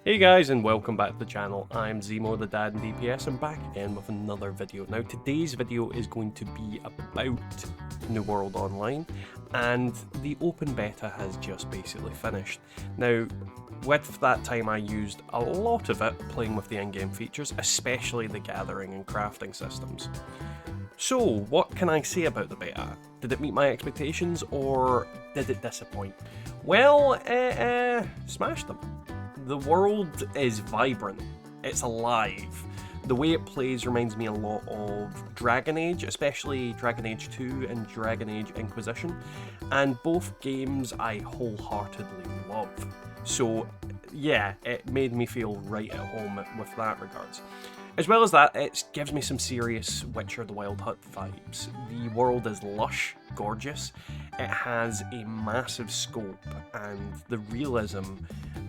Hey guys, and welcome back to the channel. I'm Zemo the Dad in DPS and back again with another video. Now today's video is going to be about New World Online, and the open beta has just basically finished. Now with that time I used a lot of it playing with the in-game features, especially the gathering and crafting systems. So what can I say about the beta? Did it meet my expectations or did it disappoint? Well, smashed them. The world is vibrant, it's alive. The way it plays reminds me a lot of Dragon Age, especially Dragon Age 2 and Dragon Age Inquisition, and both games I wholeheartedly love. So yeah, it made me feel right at home with that regards. As well as that, it gives me some serious Witcher the Wild Hunt vibes. The world is lush, gorgeous, it has a massive scope, and the realism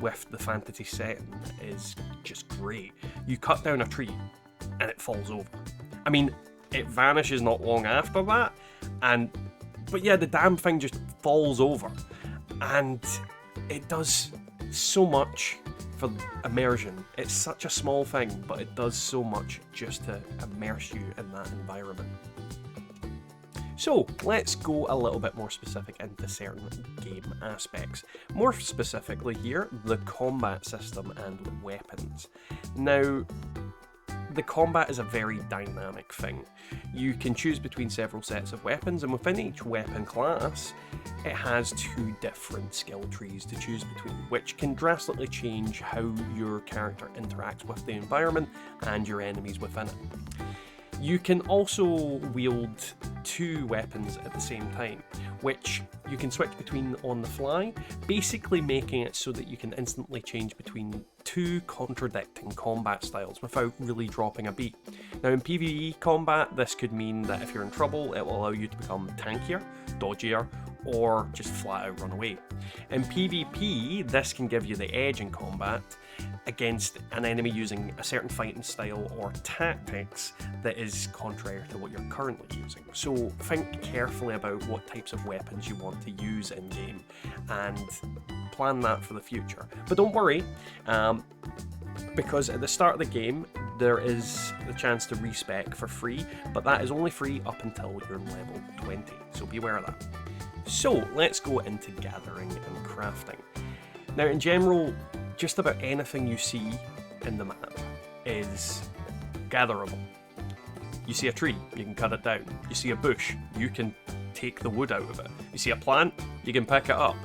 with the fantasy setting is just great. You cut down a tree and it falls over. I mean, it vanishes not long after that, but yeah, the damn thing just falls over. And it does so much for immersion. It's such a small thing, but it does so much just to immerse you in that environment. So let's go a little bit more specific into certain game aspects. More specifically here, the combat system and weapons. Now, the combat is a very dynamic thing. You can choose between several sets of weapons, and within each weapon class, it has two different skill trees to choose between, which can drastically change how your character interacts with the environment and your enemies within it. You can also wield two weapons at the same time, which you can switch between on the fly, basically making it so that you can instantly change between two contradicting combat styles without really dropping a beat. Now in PvE combat, this could mean that if you're in trouble, it will allow you to become tankier, dodgier, or just flat out run away. In PvP, this can give you the edge in combat against an enemy using a certain fighting style or tactics that is contrary to what you're currently using. So think carefully about what types of weapons you want to use in game and plan that for the future. But don't worry, because at the start of the game there is the chance to respec for free, but that is only free up until you're level 20, so be aware of that. So let's go into gathering and crafting. Now in general, just about anything you see in the map is gatherable. You see a tree, you can cut it down. You see a bush, you can take the wood out of it. You see a plant, you can pick it up.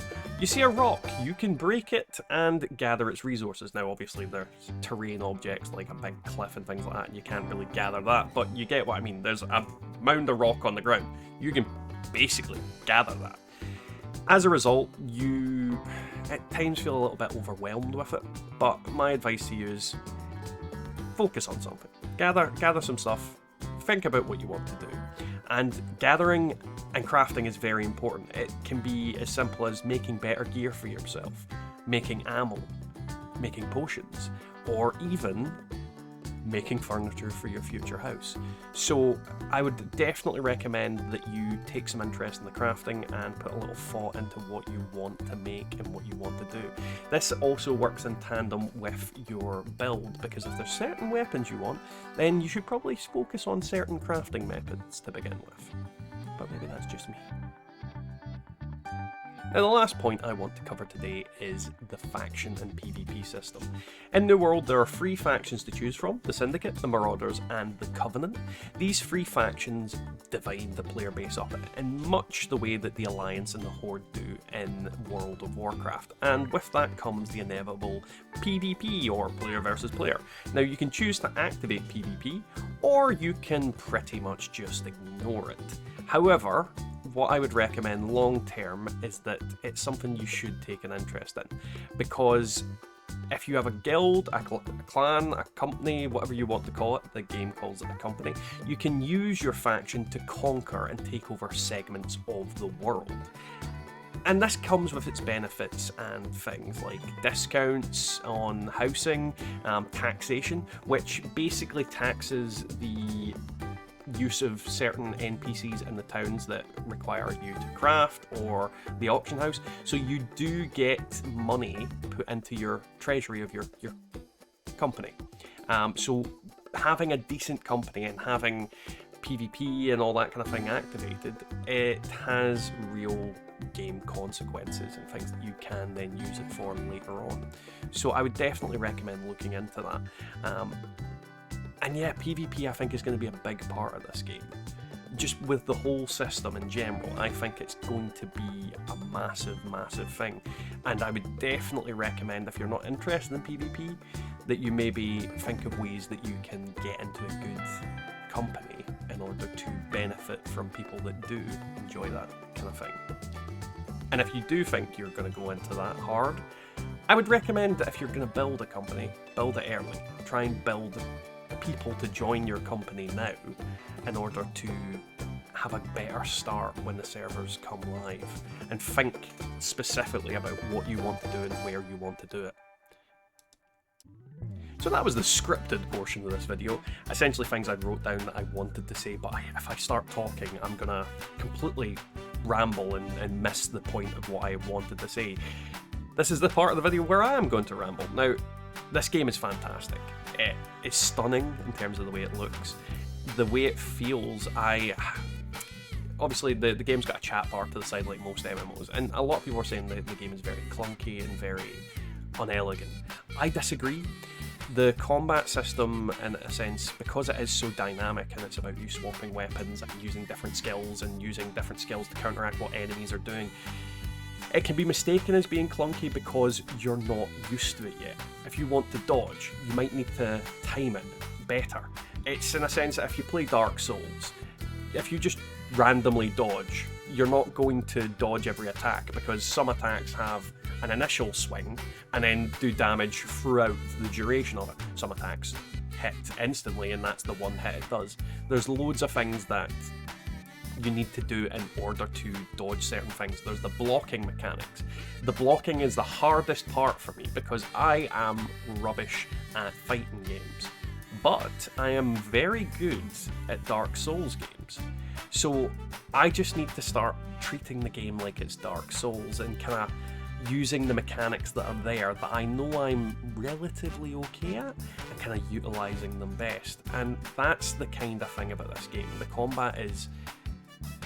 You see a rock, you can break it and gather its resources. Now obviously there's terrain objects like a big cliff and things like that, and you can't really gather that, but you get what I mean. There's a mound of rock on the ground. You can basically gather that. As a result, you at times feel a little bit overwhelmed with it, but my advice to you is focus on something. Gather some stuff, think about what you want to do. And gathering and crafting is very important. It can be as simple as making better gear for yourself, making ammo, making potions, or even making furniture for your future house. So I would definitely recommend that you take some interest in the crafting and put a little thought into what you want to make and what you want to do. This also works in tandem with your build, because if there's certain weapons you want, then you should probably focus on certain crafting methods to begin with. But maybe that's just me. Now the last point I want to cover today is the faction and PvP system. In New World there are 3 factions to choose from: the Syndicate, the Marauders and the Covenant. These 3 factions divide the player base up in much the way that the Alliance and the Horde do in World of Warcraft, and with that comes the inevitable PvP, or player versus player. Now you can choose to activate PvP, or you can pretty much just ignore it. However, what I would recommend long term is that it's something you should take an interest in, because if you have a guild, a clan, a company, whatever you want to call it, the game calls it a company, you can use your faction to conquer and take over segments of the world. And this comes with its benefits and things like discounts on housing, taxation, which basically taxes the use of certain NPCs in the towns that require you to craft, or the auction house. So you do get money put into your treasury of your company. So having a decent company and having PvP and all that kind of thing activated, it has real game consequences and things that you can then use it for later on. So I would definitely recommend looking into that. And yeah, PvP I think is going to be a big part of this game. Just with the whole system in general, I think it's going to be a massive, massive thing. And I would definitely recommend, if you're not interested in PvP, that you maybe think of ways that you can get into a good company in order to benefit from people that do enjoy that kind of thing. And if you do think you're going to go into that hard, I would recommend that if you're going to build a company, build it early. Try and build people to join your company now in order to have a better start when the servers come live, and think specifically about what you want to do and where you want to do it. So that was the scripted portion of this video, essentially things I wrote down that I wanted to say, but if I start talking I'm gonna completely ramble and miss the point of what I wanted to say. This is the part of the video where I am going to ramble. Now, this game is fantastic. It is stunning in terms of the way it looks, the way it feels. Obviously the game's got a chat bar to the side like most MMOs, and a lot of people are saying that the game is very clunky and very unelegant. I disagree. The combat system, in a sense, because it is so dynamic and it's about you swapping weapons and using different skills to counteract what enemies are doing, it can be mistaken as being clunky because you're not used to it yet. If you want to dodge, you might need to time it better. It's in a sense that if you play Dark Souls, if you just randomly dodge, you're not going to dodge every attack, because some attacks have an initial swing and then do damage throughout the duration of it. Some attacks hit instantly and that's the one hit it does. There's loads of things that you need to do in order to dodge certain things. There's the blocking mechanics. The blocking is the hardest part for me because I am rubbish at fighting games, but I am very good at Dark Souls games. So I just need to start treating the game like it's Dark Souls and kind of using the mechanics that are there that I know I'm relatively okay at, and kind of utilising them best. And that's the kind of thing about this game. The combat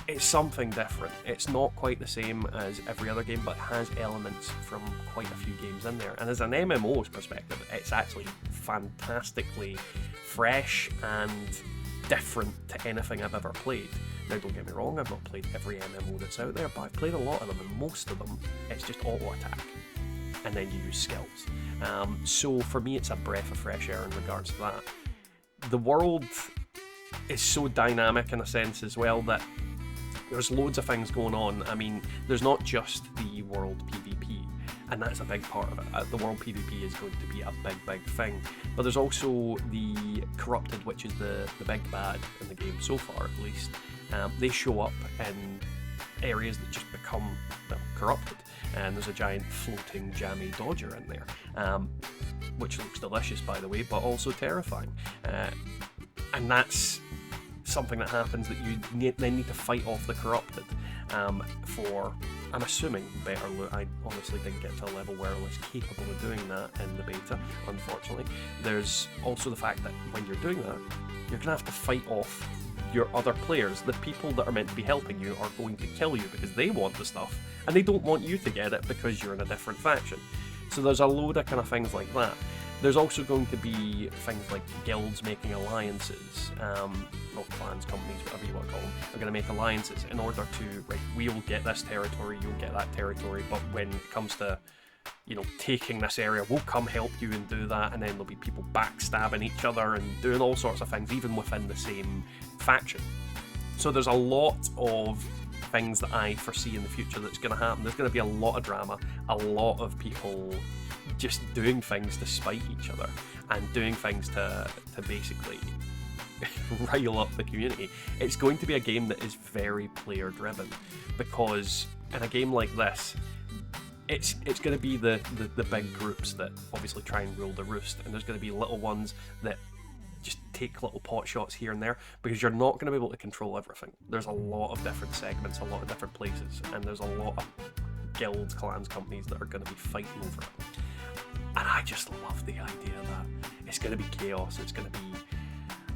it's something different. It's not quite the same as every other game, but it has elements from quite a few games in there. And as an MMO's perspective, it's actually fantastically fresh and different to anything I've ever played. Now, don't get me wrong, I've not played every MMO that's out there, but I've played a lot of them, and most of them, it's just auto attack, and then you use skills. So for me, it's a breath of fresh air in regards to that. The world is so dynamic in a sense as well that there's loads of things going on. I mean, there's not just the world PvP, and that's a big part of it. The world PvP is going to be a big thing, but there's also the Corrupted, which is the big bad in the game so far, at least. They show up in areas that just become, well, corrupted, and there's a giant floating jammy dodger in there, which looks delicious, by the way, but also terrifying. And that's something that happens, that you then need to fight off the Corrupted for, I'm assuming, better loot. I honestly didn't get to a level where I was capable of doing that in the beta, unfortunately. There's also the fact that when you're doing that, you're going to have to fight off your other players. The people that are meant to be helping you are going to kill you because they want the stuff, and they don't want you to get it because you're in a different faction. So there's a load of kind of things like that. There's also going to be things like guilds making alliances, not clans, companies, whatever you want to call them, are going to make alliances in order to, right, we will get this territory, you'll get that territory, but when it comes to, you know, taking this area, we'll come help you and do that, and then there'll be people backstabbing each other and doing all sorts of things, even within the same faction. So there's a lot of things that I foresee in the future that's going to happen. There's going to be a lot of drama, a lot of people just doing things to spite each other and doing things to basically rile up the community. It's going to be a game that is very player driven, because in a game like this, it's going to be the big groups that obviously try and rule the roost, and there's going to be little ones that just take little pot shots here and there, because you're not going to be able to control everything. There's a lot of different segments, a lot of different places, and there's a lot of guilds, clans, companies that are going to be fighting over it. And I just love the idea that it's going to be chaos. It's going to be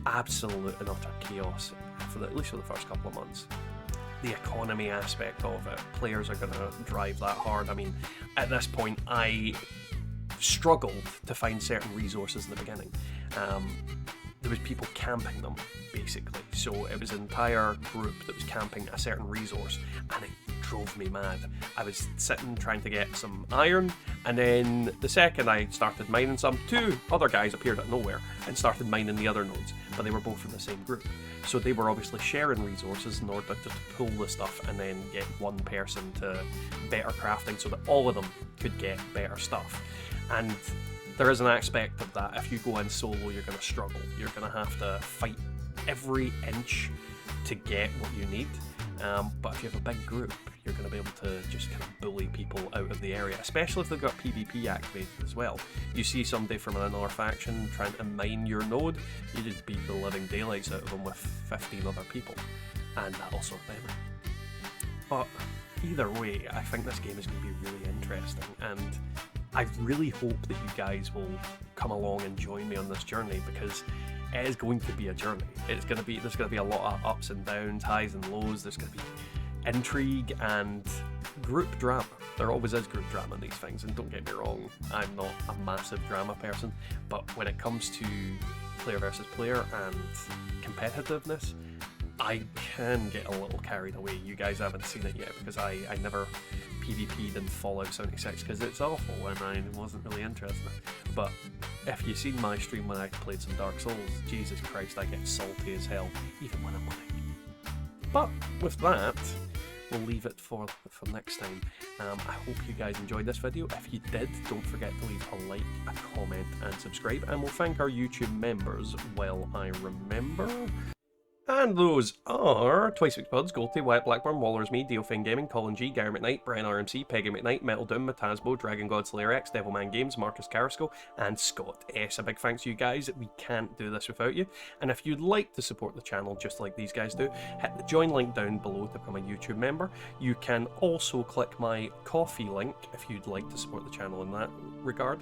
absolute and utter chaos, at least for the first couple of months. The economy aspect of it, players are going to drive that hard. I mean, at this point, I struggled to find certain resources in the beginning. There was people camping them, basically. So it was an entire group that was camping a certain resource, and it drove me mad. I was sitting trying to get some iron, and then the second I started mining some, two other guys appeared out of nowhere and started mining the other nodes, but they were both from the same group. So they were obviously sharing resources in order to pull the stuff and then get one person to better crafting so that all of them could get better stuff. And there is an aspect of that. If you go in solo, you're going to struggle. You're going to have to fight every inch to get what you need. But if you have a big group, you're going to be able to just kind of bully people out of the area, especially if they've got PvP activated as well. You see somebody from another faction trying to mine your node, you just beat the living daylights out of them with 15 other people, and that'll sort them out. But either way, I think this game is going to be really interesting, and I really hope that you guys will come along and join me on this journey, because it is going to be a journey. There's going to be a lot of ups and downs, highs and lows. There's going to be intrigue and group drama. There always is group drama in these things, and don't get me wrong, I'm not a massive drama person, but when it comes to player versus player and competitiveness, I can get a little carried away. You guys haven't seen it yet, because I never PvP'd in Fallout 76 because it's awful and I wasn't really interested. But if you've seen my stream when I played some Dark Souls, Jesus Christ, I get salty as hell, even when I'm winning. But with that, we'll leave it for next time. I hope you guys enjoyed this video. If you did, don't forget to leave a like, a comment and subscribe, and we'll thank our YouTube members while I remember. And those are Twice Weeks Buds, Goldie, Wyatt Blackburn, Wallers Me, Deofane Gaming, Colin G, Gary McKnight, Brian RMC, Peggy McKnight, Metal Doom, Matasbo, Dragon God Slayer X, Devilman Games, Marcus Carrasco, and Scott S. A big thanks to you guys. We can't do this without you. And if you'd like to support the channel just like these guys do, hit the join link down below to become a YouTube member. You can also click my Ko-fi link if you'd like to support the channel in that regard.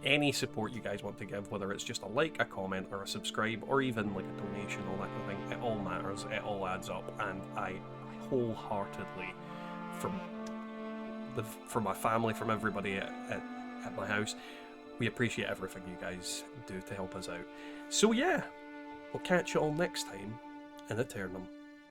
Any support you guys want to give, whether it's just a like, a comment, or a subscribe, or even like a donation, all that kind of thing, it all matters, it all adds up, and I wholeheartedly, from my family, from everybody at my house, we appreciate everything you guys do to help us out. So yeah, we'll catch you all next time in Eternum.